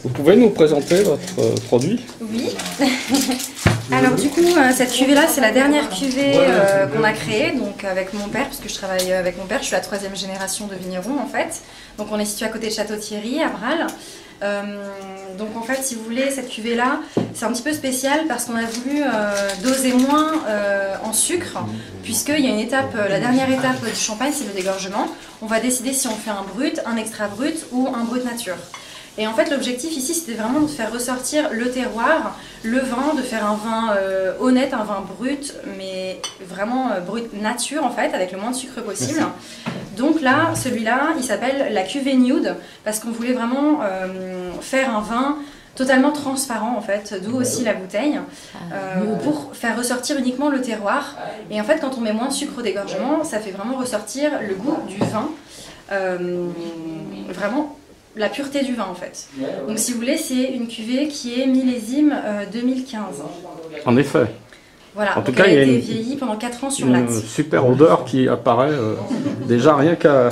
Vous pouvez nous présenter votre produit? Oui. Alors du coup, cette cuvée-là, c'est la dernière cuvée qu'on a créée, donc avec mon père, puisque je travaille avec mon père, je suis la 3e génération de vigneron en fait. Donc on est situé à côté de Château-Thierry, à Bral. Donc en fait, si vous voulez, cette cuvée-là, c'est un petit peu spécial parce qu'on a voulu doser moins en sucre, puisqu'il y a une étape, la dernière étape du champagne, c'est le dégorgement. On va décider si on fait un brut, un extra brut ou un brut nature. Et en fait, l'objectif ici, c'était vraiment de faire ressortir le terroir, le vin, de faire un vin honnête, un vin brut, mais vraiment brut nature en fait, avec le moins de sucre possible. Merci. Donc là, celui-là, il s'appelle la cuvée nude, parce qu'on voulait vraiment faire un vin totalement transparent en fait, d'où aussi la bouteille, pour faire ressortir uniquement le terroir. Et en fait, quand on met moins de sucre au dégorgement, ça fait vraiment ressortir le goût du vin, vraiment la pureté du vin en fait. Donc si vous voulez, c'est une cuvée qui est millésime 2015. En effet. Voilà, en tout cas, elle a été vieillie pendant 4 ans sur latte. Une super odeur qui apparaît. Déjà rien qu'à,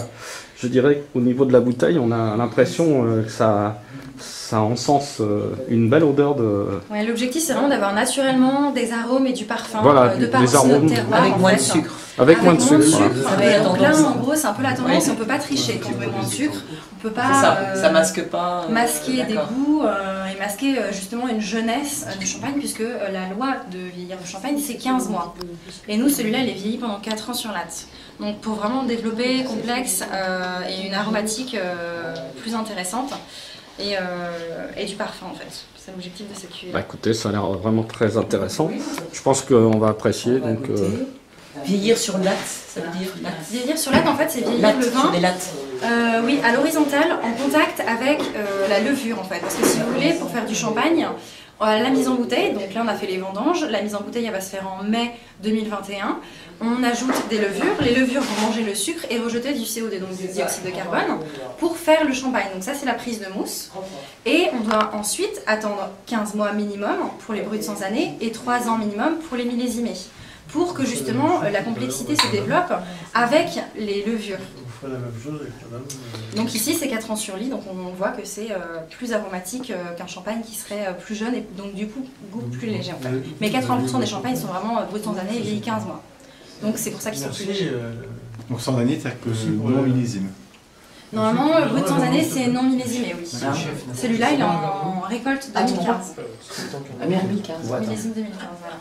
je dirais, au niveau de la bouteille, on a l'impression que ça encense une belle odeur de... Ouais, l'objectif, c'est vraiment d'avoir naturellement des arômes et du parfum, voilà, de par aussi notre terroir. Avec moins de sucre. Avec moins de sucre. Voilà. Donc là, en gros, c'est un peu la tendance, on ne peut pas tricher quand on met moins de sucre. On peut pas ça masque pas, masquer des goûts et masquer justement une jeunesse du champagne, puisque la loi de vieillir du champagne, c'est 15 mois. Et nous, celui-là, il est vieilli pendant 4 ans sur latte. Donc pour vraiment développer complexe et une aromatique plus intéressante. Et du parfum en fait, c'est l'objectif de cette cuvée. Bah écoutez, ça a l'air vraiment très intéressant. Je pense qu'on va apprécier. Donc, vieillir sur latte, ça veut dire latte. Vieillir sur latte, en fait, c'est vieillir le vin. Des lattes. Oui, à l'horizontale, en contact avec la levure en fait. Parce que si vous voulez, pour faire du champagne, la mise en bouteille, donc là on a fait les vendanges, la mise en bouteille elle va se faire en mai 2021. On ajoute des levures, les levures vont manger le sucre et rejeter du CO2, donc du dioxyde de carbone, pour faire le champagne. Donc ça c'est la prise de mousse. Et on doit ensuite attendre 15 mois minimum pour les bruts sans année et 3 ans minimum pour les millésimés, pour que justement la complexité se développe avec les levures. Donc ici c'est 4 ans sur lit, donc on voit que c'est plus aromatique qu'un champagne qui serait plus jeune et donc du coup goût plus léger en fait. Mais 80% des champagnes sont vraiment bruts sans année et vieillis 15 mois. Donc c'est pour ça qu'ils sont plus légers. Donc sans année, c'est-à-dire que non millésime. Normalement, le brut sans année c'est non millésimé, oui. Celui-là il est en récolte 2015. Ah, 2015. Millésime 2015, voilà.